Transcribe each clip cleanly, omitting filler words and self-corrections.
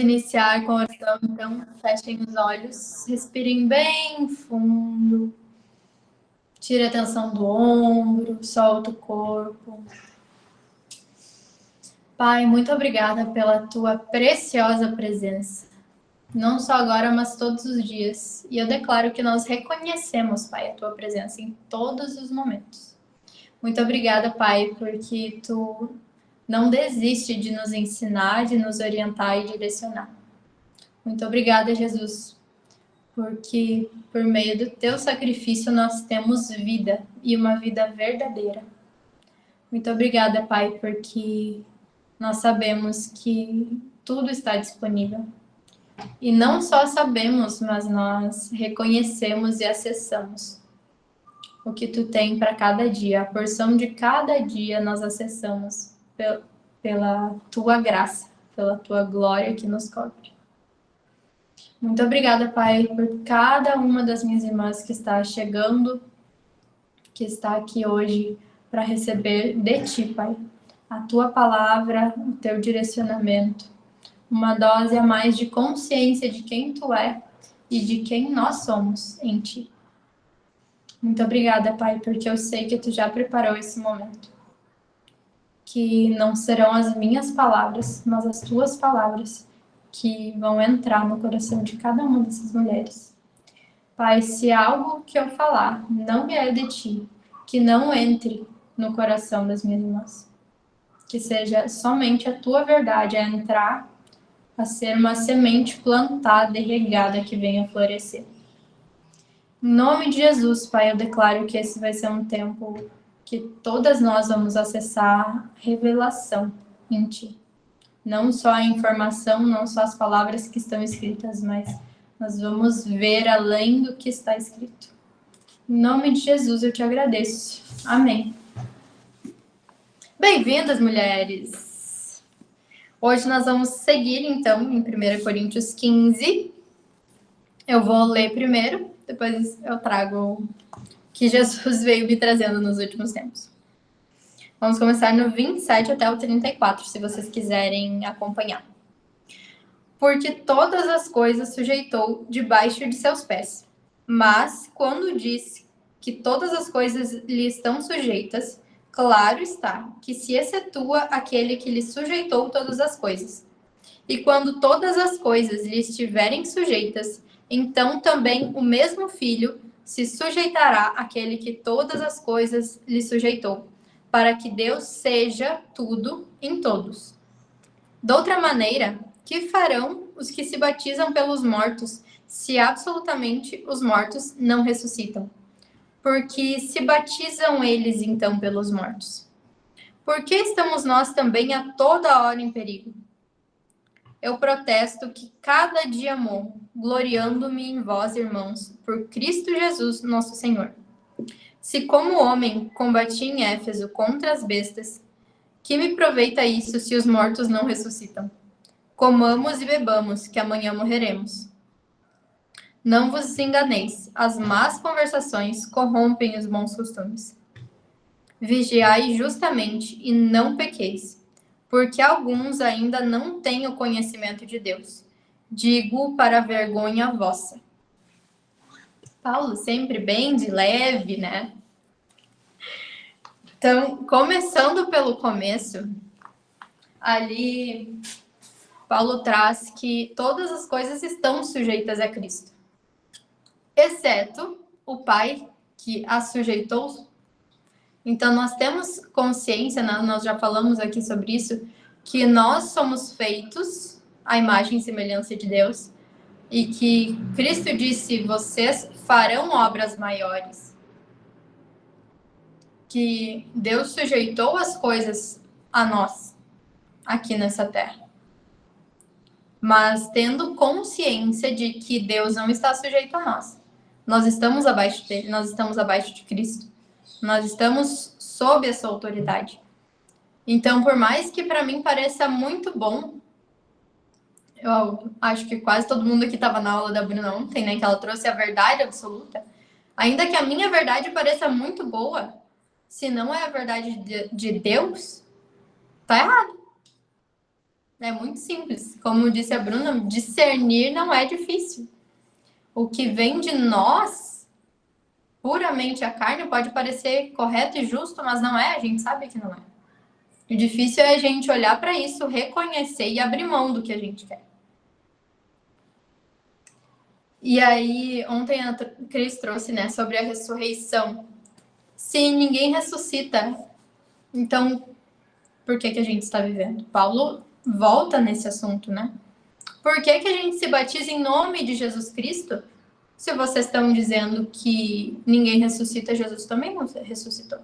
Iniciar com a oração, então fechem os olhos, respirem bem fundo, tire a tensão do ombro, solta o corpo. Pai, muito obrigada pela tua preciosa presença, não só agora, mas todos os dias. E eu declaro que nós reconhecemos, Pai, a tua presença em todos os momentos. Muito obrigada, Pai, porque tu não desiste de nos ensinar, de nos orientar e direcionar. Muito obrigada, Jesus, porque por meio do teu sacrifício nós temos vida e uma vida verdadeira. Muito obrigada, Pai, porque nós sabemos que tudo está disponível. E não só sabemos, mas nós reconhecemos e acessamos o que tu tem para cada dia. A porção de cada dia nós acessamos pela tua graça, pela tua glória que nos cobre. Muito obrigada, Pai, por cada uma das minhas irmãs que está chegando, que está aqui hoje para receber de Ti, Pai, a Tua palavra, o Teu direcionamento, uma dose a mais de consciência de quem Tu é e de quem nós somos em Ti. Muito obrigada, Pai, porque eu sei que Tu já preparou esse momento. Que não serão as minhas palavras, mas as Tuas palavras que vão entrar no coração de cada uma dessas mulheres. Pai, se algo que eu falar não vier de Ti, que não entre no coração das minhas irmãs. Que seja somente a Tua verdade a entrar, a ser uma semente plantada e regada que venha florescer. Em nome de Jesus, Pai, eu declaro que esse vai ser um tempo que todas nós vamos acessar revelação em Ti. Não só a informação, não só as palavras que estão escritas, mas nós vamos ver além do que está escrito. Em nome de Jesus, eu te agradeço. Amém. Bem-vindas, mulheres! Hoje nós vamos seguir, então, em 1 Coríntios 15. Eu vou ler primeiro, depois eu trago o que Jesus veio me trazendo nos últimos tempos. Vamos começar no 27 até o 34, se vocês quiserem acompanhar. Porque todas as coisas sujeitou debaixo de seus pés. Mas, quando diz que todas as coisas lhe estão sujeitas, claro está que se excetua aquele que lhe sujeitou todas as coisas. E quando todas as coisas lhe estiverem sujeitas, então também o mesmo Filho se sujeitará àquele que todas as coisas lhe sujeitou, para que Deus seja tudo em todos. De outra maneira, que farão os que se batizam pelos mortos, se absolutamente os mortos não ressuscitam? Porque se batizam eles então pelos mortos? Por que estamos nós também a toda hora em perigo? Eu protesto que cada dia morro, gloriando-me em vós, irmãos, por Cristo Jesus, nosso Senhor. Se como homem combati em Éfeso contra as bestas, que me aproveita isso se os mortos não ressuscitam? Comamos e bebamos, que amanhã morreremos. Não vos enganeis, as más conversações corrompem os bons costumes. Vigiai justamente e não pequeis, porque alguns ainda não têm o conhecimento de Deus. Digo para vergonha vossa. Paulo sempre bem de leve, né? Então, começando pelo começo, ali Paulo traz que todas as coisas estão sujeitas a Cristo, exceto o Pai que a sujeitou. Então, nós temos consciência, né? Nós já falamos aqui sobre isso, que nós somos feitos à imagem e semelhança de Deus e que Cristo disse, vocês farão obras maiores. Que Deus sujeitou as coisas a nós, aqui nessa terra. Mas tendo consciência de que Deus não está sujeito a nós. Nós estamos abaixo dele, nós estamos abaixo de Cristo. Nós estamos sob essa autoridade. Então, por mais que para mim pareça muito bom, eu acho que quase todo mundo aqui estava na aula da Bruna ontem, né, que ela trouxe a verdade absoluta. Ainda que a minha verdade pareça muito boa, se não é a verdade de Deus, tá errado. É muito simples. Como disse a Bruna, discernir não é difícil. O que vem de nós, puramente a carne, pode parecer correto e justo, mas não é, a gente sabe que não é. O difícil é a gente olhar para isso, reconhecer e abrir mão do que a gente quer. E aí, ontem a Cris trouxe, né, sobre a ressurreição. Se ninguém ressuscita, então por que a gente está vivendo? Paulo volta nesse assunto, né? Por que a gente se batiza em nome de Jesus Cristo? Se vocês estão dizendo que ninguém ressuscita, Jesus também não ressuscitou.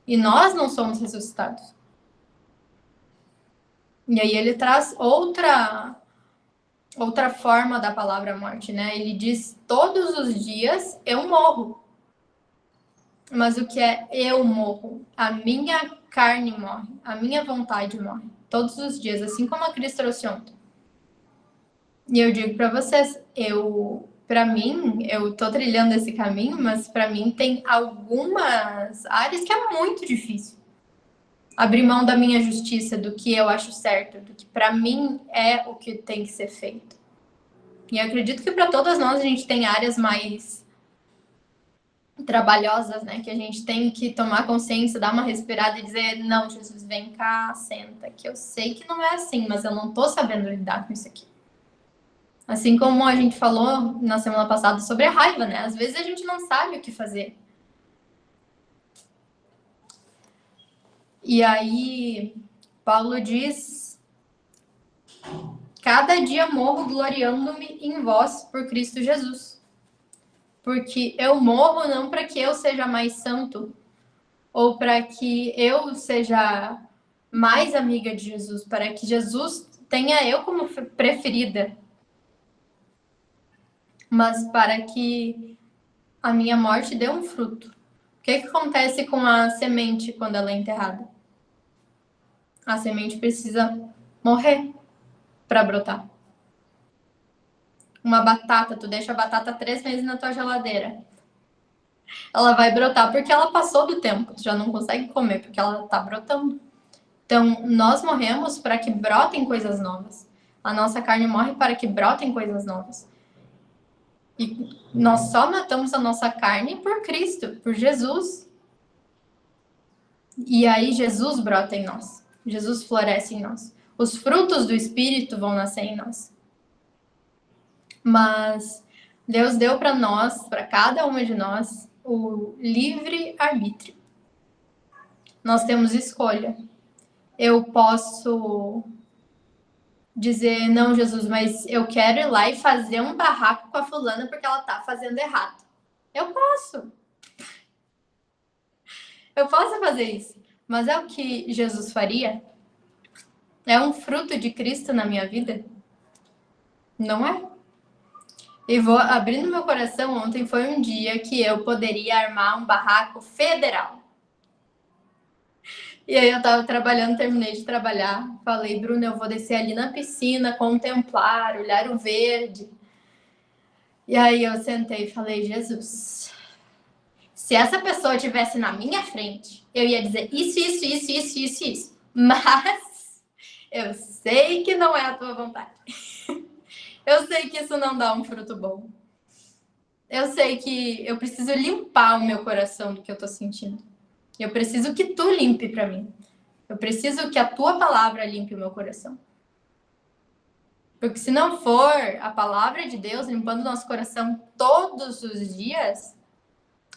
E nós não somos ressuscitados. E aí ele traz outra forma da palavra morte, né? Ele diz: todos os dias eu morro. Mas o que é eu morro? A minha carne morre, a minha vontade morre. Todos os dias, assim como a Cris trouxe ontem. E eu digo para vocês, para mim, eu tô trilhando esse caminho, mas para mim tem algumas áreas que é muito difícil. Abrir mão da minha justiça, do que eu acho certo, do que para mim é o que tem que ser feito. E eu acredito que para todas nós a gente tem áreas mais trabalhosas, né? Que a gente tem que tomar consciência, dar uma respirada e dizer: não, Jesus, vem cá, senta, que eu sei que não é assim, mas eu não tô sabendo lidar com isso aqui. Assim como a gente falou na semana passada sobre a raiva, né? Às vezes a gente não sabe o que fazer. E aí, Paulo diz: cada dia morro gloriando-me em vós por Cristo Jesus. Porque eu morro não para que eu seja mais santo, ou para que eu seja mais amiga de Jesus, para que Jesus tenha eu como preferida, mas para que a minha morte dê um fruto. O que acontece com a semente quando ela é enterrada? A semente precisa morrer para brotar. Uma batata, tu deixa a batata 3 meses na tua geladeira. Ela vai brotar porque ela passou do tempo, tu já não consegue comer porque ela está brotando. Então, nós morremos para que brotem coisas novas. A nossa carne morre para que brotem coisas novas. E nós só matamos a nossa carne por Cristo, por Jesus. E aí Jesus brota em nós. Jesus floresce em nós. Os frutos do Espírito vão nascer em nós. Mas Deus deu para nós, para cada uma de nós, o livre arbítrio. Nós temos escolha. Eu posso dizer: não, Jesus, mas eu quero ir lá e fazer um barraco com a fulana porque ela tá fazendo errado. Eu posso. Eu posso fazer isso. Mas é o que Jesus faria? É um fruto de Cristo na minha vida? Não é? E vou abrindo meu coração, ontem foi um dia que eu poderia armar um barraco federal. E aí eu tava trabalhando, terminei de trabalhar, falei: Bruno, eu vou descer ali na piscina, contemplar, olhar o verde. E aí eu sentei e falei: Jesus, se essa pessoa estivesse na minha frente, eu ia dizer isso. Mas eu sei que não é a tua vontade. Eu sei que isso não dá um fruto bom. Eu sei que eu preciso limpar o meu coração do que eu tô sentindo. Eu preciso que tu limpe para mim. Eu preciso que a tua palavra limpe o meu coração. Porque se não for a palavra de Deus limpando o nosso coração todos os dias,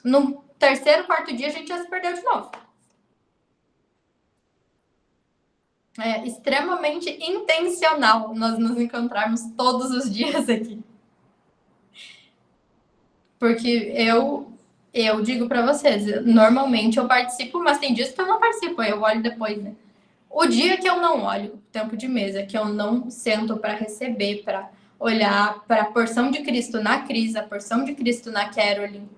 no terceiro, quarto dia a gente já se perdeu de novo. É extremamente intencional nós nos encontrarmos todos os dias aqui. Porque eu digo para vocês, normalmente eu participo, mas tem dias que eu não participo, eu olho depois, né? O dia que eu não olho tempo de mesa, que eu não sento para receber, para olhar para a porção de Cristo na Cris, a porção de Cristo na Caroline,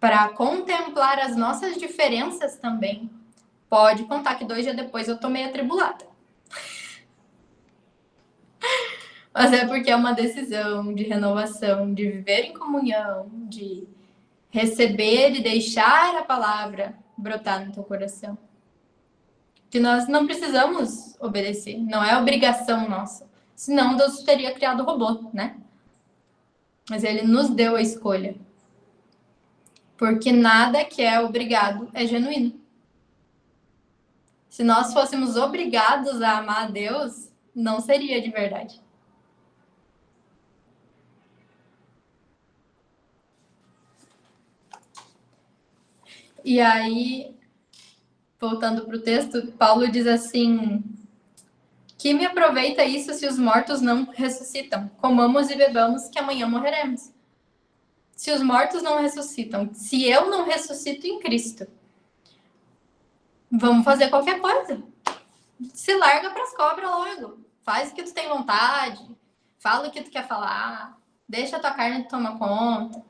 para contemplar as nossas diferenças também, pode contar que 2 dias depois eu tô meio atribulada. Mas é porque é uma decisão de renovação, de viver em comunhão, de receber e deixar a palavra brotar no teu coração. que nós não precisamos obedecer, não é obrigação nossa. Senão Deus teria criado o robô, né? Mas ele nos deu a escolha. Porque nada que é obrigado é genuíno. Se nós fôssemos obrigados a amar a Deus, não seria de verdade. E aí, voltando para o texto, Paulo diz assim: que me aproveita isso se os mortos não ressuscitam? Comamos e bebamos, que amanhã morreremos. Se os mortos não ressuscitam, se eu não ressuscito em Cristo, vamos fazer qualquer coisa. Se larga para as cobras logo. Faz o que tu tem vontade, fala o que tu quer falar, deixa a tua carne tomar conta.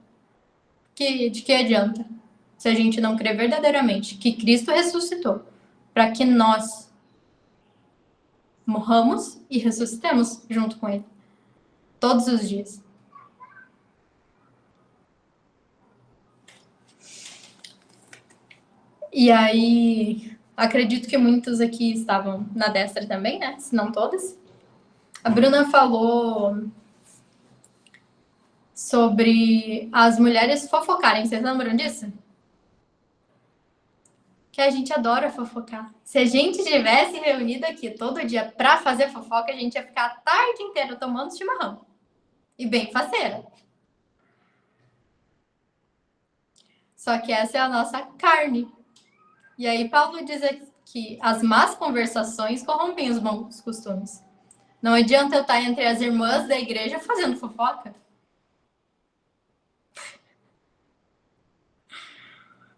De que adianta? Se a gente não crê verdadeiramente que Cristo ressuscitou para que nós morramos e ressuscitemos junto com Ele todos os dias. E aí, acredito que muitos aqui estavam na destra também, né? Se não todas. A Bruna falou sobre as mulheres fofocarem. Vocês lembram disso? Que a gente adora fofocar. Se a gente tivesse reunido aqui todo dia para fazer fofoca, a gente ia ficar a tarde inteira tomando chimarrão. E bem faceira. Só que essa é a nossa carne. E aí Paulo diz que as más conversações corrompem os bons costumes. Não adianta eu estar entre as irmãs da igreja fazendo fofoca.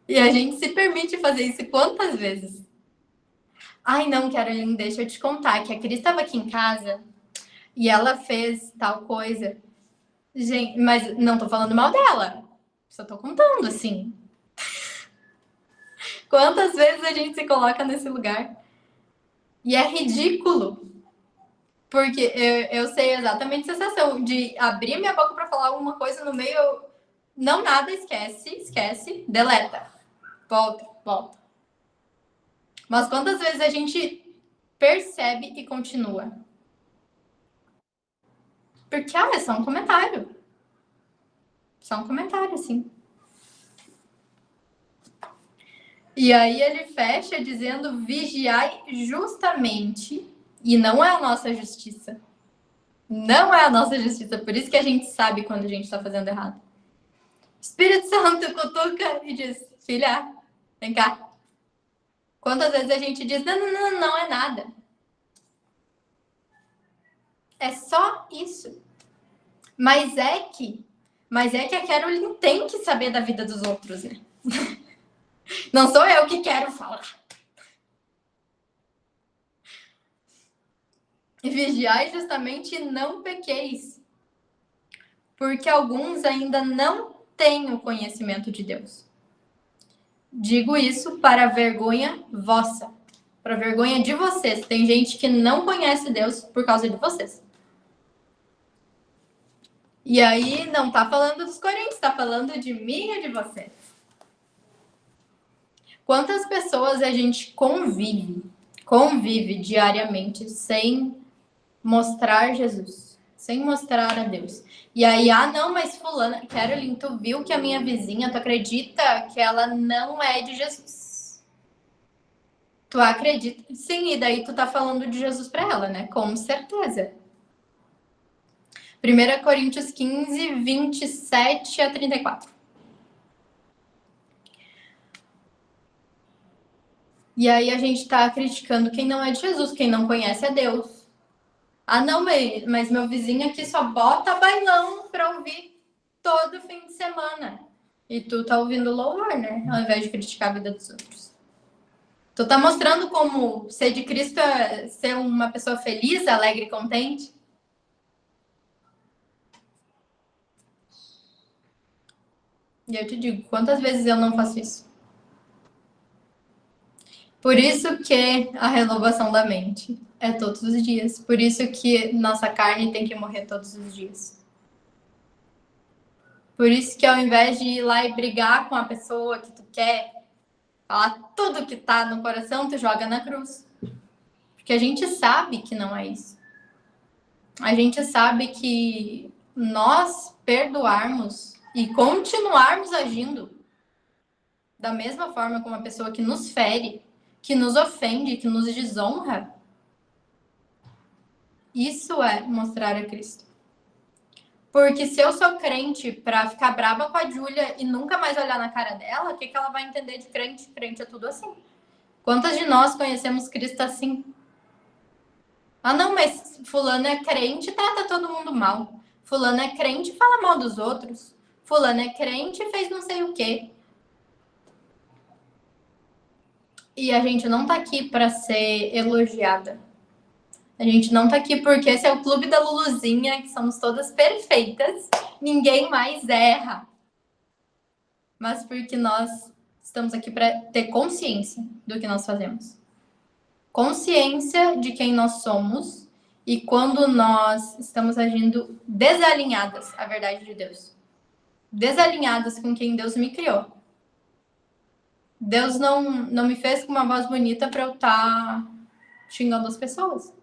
E a gente se permite fazer isso quantas vezes? Ai, não, Caroline, deixa eu te contar que a Cris estava aqui em casa e ela fez tal coisa. Gente, mas não tô falando mal dela. Só tô contando, assim. Quantas vezes a gente se coloca nesse lugar? E é ridículo. Porque eu sei exatamente a sensação de abrir minha boca para falar alguma coisa no meio. Não nada, esquece, deleta. Volta. Mas quantas vezes a gente percebe e continua? Porque, é só um comentário. Só um comentário, assim. E aí ele fecha dizendo: vigiai justamente. E não é a nossa justiça. Não é a nossa justiça. Por isso que a gente sabe quando a gente está fazendo errado. Espírito Santo cutuca e diz: filha, vem cá. Quantas vezes a gente diz: não é nada. É só isso. Mas é que a Caroline tem que saber da vida dos outros, né? Não sou eu que quero falar. E vigiai justamente não pequeis, porque alguns ainda não têm o conhecimento de Deus. Digo isso para vergonha vossa, para vergonha de vocês. Tem gente que não conhece Deus por causa de vocês. E aí não tá falando dos coríntios, tá falando de mim e de vocês. Quantas pessoas a gente convive diariamente sem mostrar Jesus, sem mostrar a Deus. E aí, não, mas fulana, Caroline, tu viu que a minha vizinha, tu acredita que ela não é de Jesus? Tu acredita? Sim, e daí tu tá falando de Jesus para ela, né? Com certeza. 1 Coríntios 15, 27 a 34. E aí a gente tá criticando quem não é de Jesus, quem não conhece a Deus. Não, mas meu vizinho aqui só bota bailão pra ouvir todo fim de semana. E tu tá ouvindo louvor, né? Ao invés de criticar a vida dos outros. Tu tá mostrando como ser de Cristo é ser uma pessoa feliz, alegre e contente? E eu te digo, quantas vezes eu não faço isso? Por isso que a renovação da mente é todos os dias. Por isso que nossa carne tem que morrer todos os dias. Por isso que ao invés de ir lá e brigar com a pessoa que tu quer, falar tudo que tá no coração, tu joga na cruz. Porque a gente sabe que não é isso. A gente sabe que nós perdoarmos e continuarmos agindo da mesma forma com uma pessoa que nos fere, que nos ofende, que nos desonra, isso é mostrar a Cristo. Porque se eu sou crente pra ficar brava com a Júlia e nunca mais olhar na cara dela, o que ela vai entender de crente? Crente é tudo assim. Quantas de nós conhecemos Cristo assim? Ah, não, mas fulano é crente e trata todo mundo mal. Fulano é crente e fala mal dos outros. Fulano é crente e fez não sei o quê. E a gente não tá aqui para ser elogiada. A gente não tá aqui porque esse é o clube da Luluzinha, que somos todas perfeitas, ninguém mais erra. Mas porque nós estamos aqui para ter consciência do que nós fazemos. Consciência de quem nós somos e quando nós estamos agindo desalinhadas à verdade de Deus. Desalinhadas com quem Deus me criou. Deus não me fez com uma voz bonita para eu estar xingando as pessoas.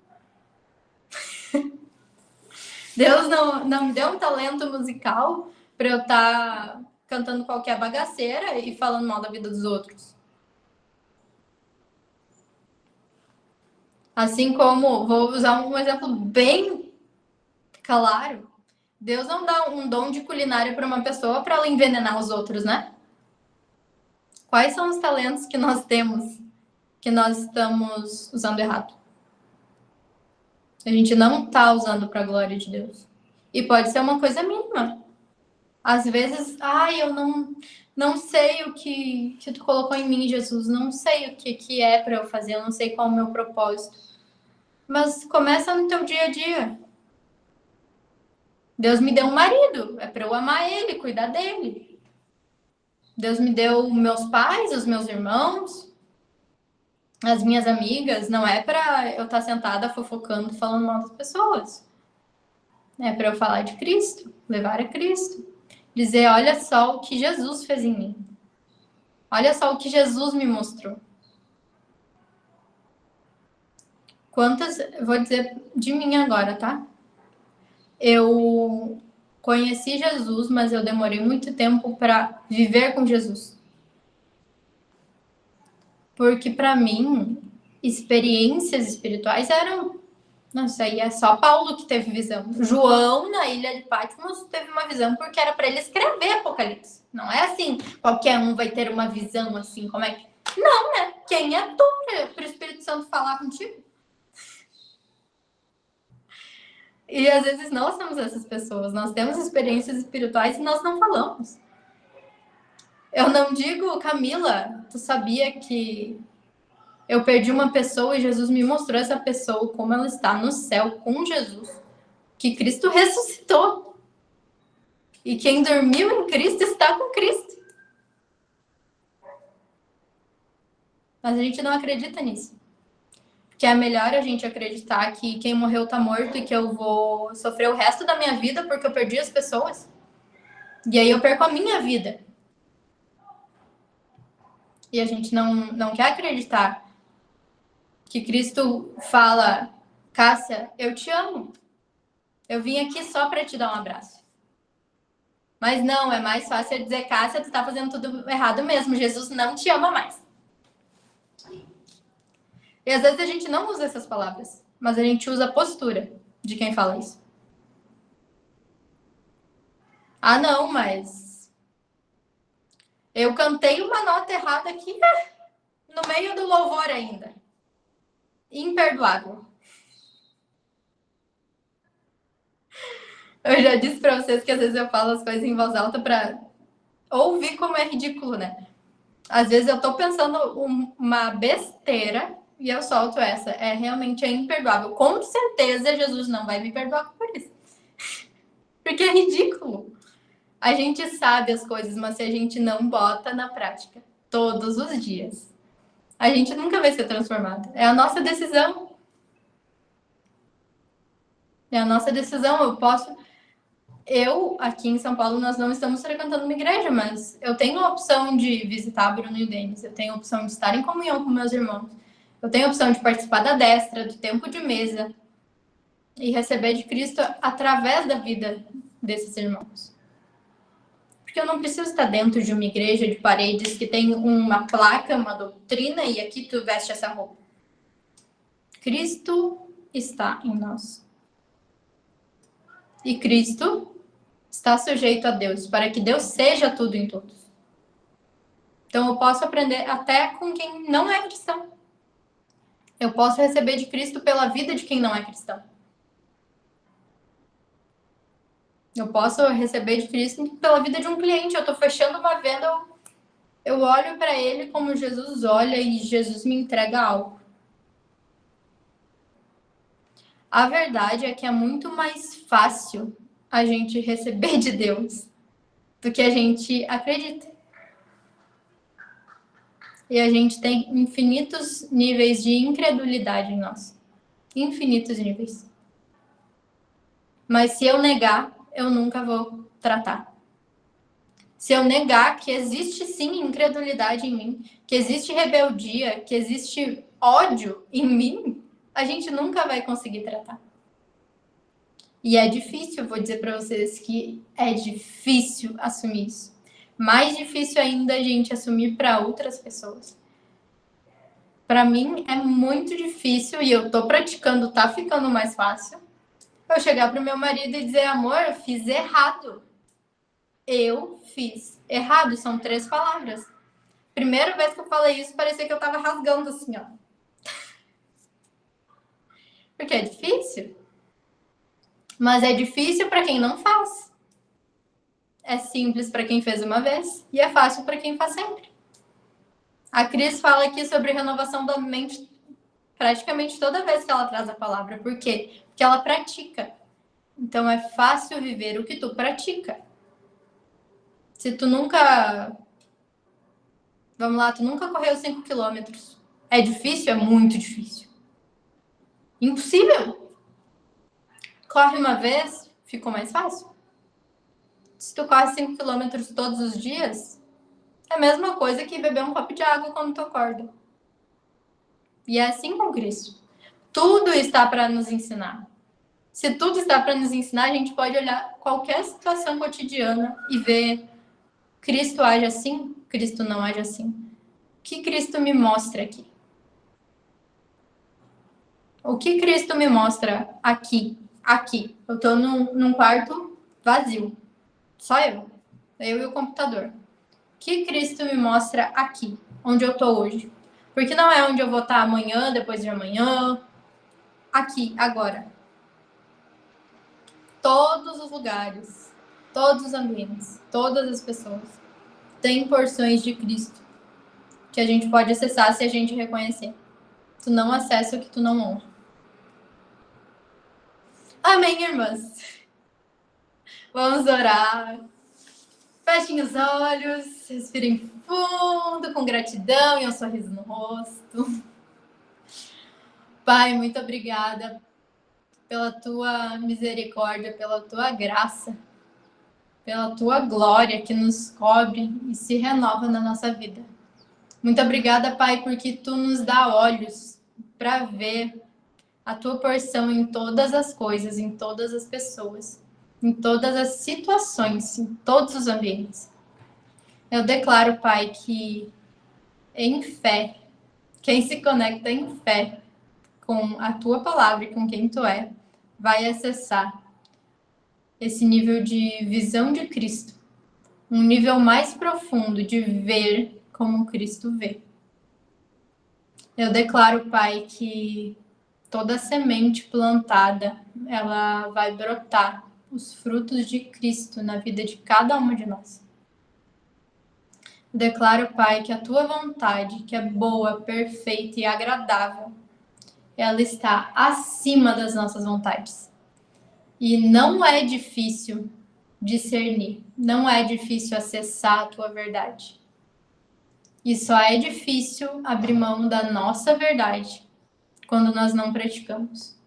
Deus não me deu um talento musical para eu estar cantando qualquer bagaceira e falando mal da vida dos outros. Assim como, vou usar um exemplo bem claro, Deus não dá um dom de culinária para uma pessoa para ela envenenar os outros, né? Quais são os talentos que nós temos que nós estamos usando errado? A gente não está usando para a glória de Deus. E pode ser uma coisa mínima. Às vezes, eu não sei o que tu colocou em mim, Jesus. Não sei o que é para eu fazer. Eu não sei qual é o meu propósito. Mas começa no teu dia a dia. Deus me deu um marido. É para eu amar ele, cuidar dele. Deus me deu meus pais, os meus irmãos, as minhas amigas. Não é para eu estar sentada fofocando, falando mal das pessoas. É para eu falar de Cristo, levar a Cristo. Dizer, olha só o que Jesus fez em mim. Olha só o que Jesus me mostrou. Quantas, vou dizer de mim agora, tá? Eu conheci Jesus, mas eu demorei muito tempo para viver com Jesus. Porque para mim, experiências espirituais eram... Nossa, aí é só Paulo que teve visão. João, na ilha de Patmos, teve uma visão porque era para ele escrever Apocalipse. Não é assim, qualquer um vai ter uma visão assim, como é que... Não, né? Quem é tu para o Espírito Santo falar contigo? E às vezes nós somos essas pessoas, nós temos experiências espirituais e nós não falamos. Eu não digo, Camila, tu sabia que eu perdi uma pessoa e Jesus me mostrou essa pessoa como ela está no céu com Jesus? Que Cristo ressuscitou. E quem dormiu em Cristo está com Cristo. Mas a gente não acredita nisso. Porque é melhor a gente acreditar que quem morreu está morto e que eu vou sofrer o resto da minha vida porque eu perdi as pessoas. E aí eu perco a minha vida. E a gente não quer acreditar que Cristo fala, Cássia, eu te amo. Eu vim aqui só para te dar um abraço. Mas não, é mais fácil dizer, Cássia, tu tá fazendo tudo errado mesmo. Jesus não te ama mais. E às vezes a gente não usa essas palavras, mas a gente usa a postura de quem fala isso. Ah, não, mas eu cantei uma nota errada aqui no meio do louvor ainda. Imperdoável. Eu já disse para vocês que às vezes eu falo as coisas em voz alta para ouvir como é ridículo, né? Às vezes eu tô pensando uma besteira e eu solto essa. Realmente imperdoável. Com certeza Jesus não vai me perdoar por isso. Porque é ridículo. A gente sabe as coisas, mas se a gente não bota na prática todos os dias, a gente nunca vai ser transformado. É a nossa decisão. É a nossa decisão. Eu, aqui em São Paulo, nós não estamos frequentando uma igreja, mas eu tenho a opção de visitar Bruno e o Denis, eu tenho a opção de estar em comunhão com meus irmãos, Eu tenho a opção de participar da destra, do tempo de mesa e receber de Cristo através da vida desses irmãos. Porque eu não preciso estar dentro de uma igreja de paredes que tem uma placa, uma doutrina e aqui tu veste essa roupa. Cristo está em nós. E Cristo está sujeito a Deus, para que Deus seja tudo em todos. Então eu posso aprender até com quem não é cristão. Eu posso receber de Cristo pela vida de quem não é cristão. Eu posso receber de Cristo pela vida de um cliente. Eu estou fechando uma venda, eu olho para ele como Jesus olha e Jesus me entrega algo. A verdade é que é muito mais fácil a gente receber de Deus do que a gente acredita. E a gente tem infinitos níveis de incredulidade em nós. Infinitos níveis. Mas se eu negar, eu nunca vou tratar. Se eu negar que existe sim incredulidade em mim, que existe rebeldia, que existe ódio em mim, a gente nunca vai conseguir tratar. E é difícil, vou dizer para vocês que é difícil assumir isso. Mais difícil ainda a gente assumir para outras pessoas. Para mim é muito difícil e eu tô praticando, tá ficando mais fácil. Eu chegar pro meu marido e dizer, amor, eu fiz errado. Eu fiz errado. São 3 palavras. Primeira vez que eu falei isso, parecia que eu tava rasgando assim, ó. Porque é difícil. Mas é difícil para quem não faz. É simples para quem fez uma vez e é fácil para quem faz sempre. A Cris fala aqui sobre renovação da mente praticamente toda vez que ela traz a palavra. Por quê? Porque ela pratica. Então é fácil viver o que tu pratica. Se tu nunca... Vamos lá, tu nunca correu 5 quilômetros. É difícil? É muito difícil. Impossível. Corre uma vez, ficou mais fácil. Se tu corre 5 quilômetros todos os dias, é a mesma coisa que beber um copo de água quando tu acorda. E é assim com Cristo. Tudo está para nos ensinar. Se tudo está para nos ensinar, a gente pode olhar qualquer situação cotidiana e ver Cristo age assim, Cristo não age assim. O que Cristo me mostra aqui? O que Cristo me mostra aqui? Aqui. Eu estou num quarto vazio. Só eu e o computador. O que Cristo me mostra aqui, onde eu estou hoje? Porque não é onde eu vou estar amanhã, depois de amanhã. Aqui, agora. Todos os lugares, todos os ambientes, todas as pessoas têm porções de Cristo que a gente pode acessar se a gente reconhecer. Tu não acessa o que tu não honra. Amém, irmãs? Vamos orar. Fechem os olhos, respirem fundo, com gratidão e um sorriso no rosto. Pai, muito obrigada pela tua misericórdia, pela tua graça, pela tua glória que nos cobre e se renova na nossa vida. Muito obrigada, Pai, porque tu nos dá olhos para ver a tua porção em todas as coisas, em todas as pessoas, em todas as situações, em todos os ambientes. Eu declaro, Pai, que em fé, quem se conecta em fé com a tua palavra e com quem tu é, vai acessar esse nível de visão de Cristo, um nível mais profundo de ver como Cristo vê. Eu declaro, Pai, que toda semente plantada, ela vai brotar os frutos de Cristo na vida de cada uma de nós. Eu declaro, Pai, que a tua vontade, que é boa, perfeita e agradável, ela está acima das nossas vontades. E não é difícil discernir, não é difícil acessar a tua verdade. E só é difícil abrir mão da nossa verdade quando nós não praticamos.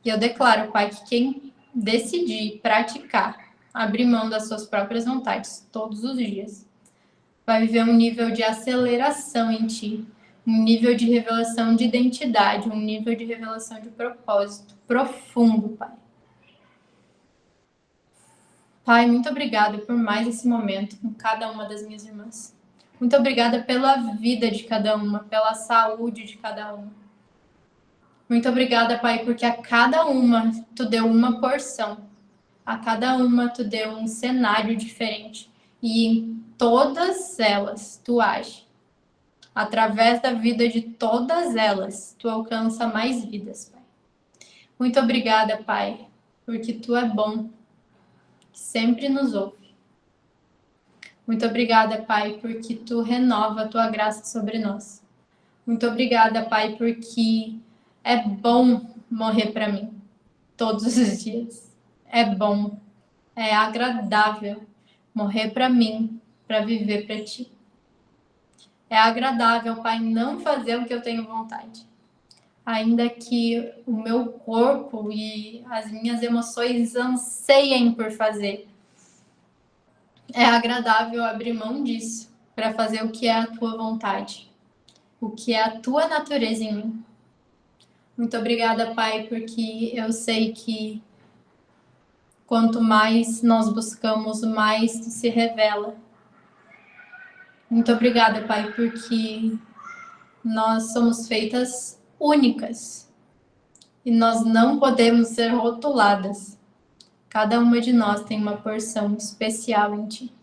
E eu declaro, Pai, que quem decidir praticar, abrir mão das suas próprias vontades todos os dias, vai viver um nível de aceleração em ti, um nível de revelação de identidade, um nível de revelação de propósito profundo, Pai. Pai, muito obrigada por mais esse momento com cada uma das minhas irmãs. Muito obrigada pela vida de cada uma, pela saúde de cada uma. Muito obrigada, Pai, porque a cada uma tu deu uma porção. A cada uma tu deu um cenário diferente. E em todas elas tu age. Através da vida de todas elas, tu alcança mais vidas, Pai. Muito obrigada, Pai, porque tu é bom, sempre nos ouve. Muito obrigada, Pai, porque tu renova a tua graça sobre nós. Muito obrigada, Pai, porque é bom morrer para mim todos os dias. É bom, é agradável morrer para mim, para viver para ti. É agradável, Pai, não fazer o que eu tenho vontade. Ainda que o meu corpo e as minhas emoções anseiem por fazer. É agradável abrir mão disso para fazer o que é a tua vontade, o que é a tua natureza em mim. Muito obrigada, Pai, porque eu sei que quanto mais nós buscamos, mais tu se revela. Muito obrigada, Pai, porque nós somos feitas únicas e nós não podemos ser rotuladas. Cada uma de nós tem uma porção especial em ti.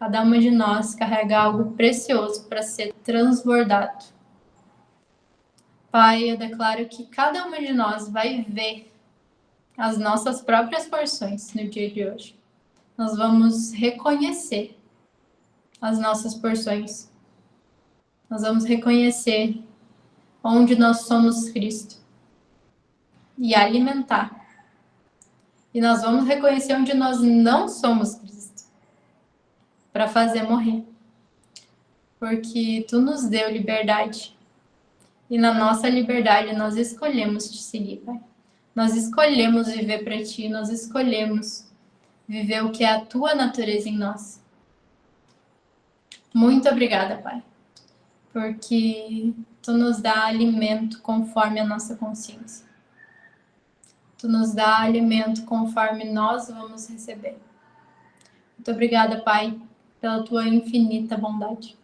Cada uma de nós carrega algo precioso para ser transbordado. Pai, eu declaro que cada uma de nós vai ver as nossas próprias porções no dia de hoje. Nós vamos reconhecer as nossas porções. Nós vamos reconhecer onde nós somos Cristo e alimentar. E nós vamos reconhecer onde nós não somos Cristo para fazer morrer. Porque tu nos deu liberdade. E na nossa liberdade nós escolhemos te seguir, Pai. Nós escolhemos viver para ti, nós escolhemos viver o que é a tua natureza em nós. Muito obrigada, Pai, porque tu nos dá alimento conforme a nossa consciência. Tu nos dá alimento conforme nós vamos receber. Muito obrigada, Pai, pela tua infinita bondade.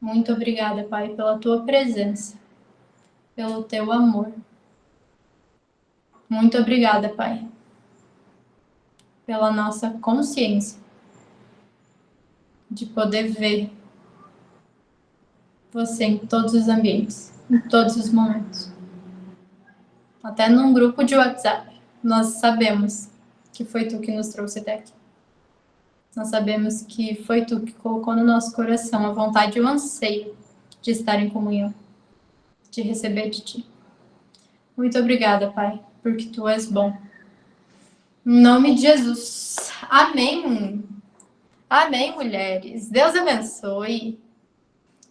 Muito obrigada, Pai, pela tua presença, pelo teu amor. Muito obrigada, Pai, pela nossa consciência de poder ver você em todos os ambientes, em todos os momentos. Até num grupo de WhatsApp, nós sabemos que foi tu que nos trouxe até aqui. Nós sabemos que foi tu que colocou no nosso coração a vontade e o anseio de estar em comunhão, de receber de ti. Muito obrigada, Pai, porque tu és bom. Em nome de Jesus. Amém. Amém, mulheres. Deus abençoe.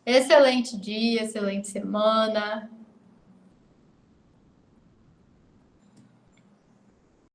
Excelente dia, excelente semana.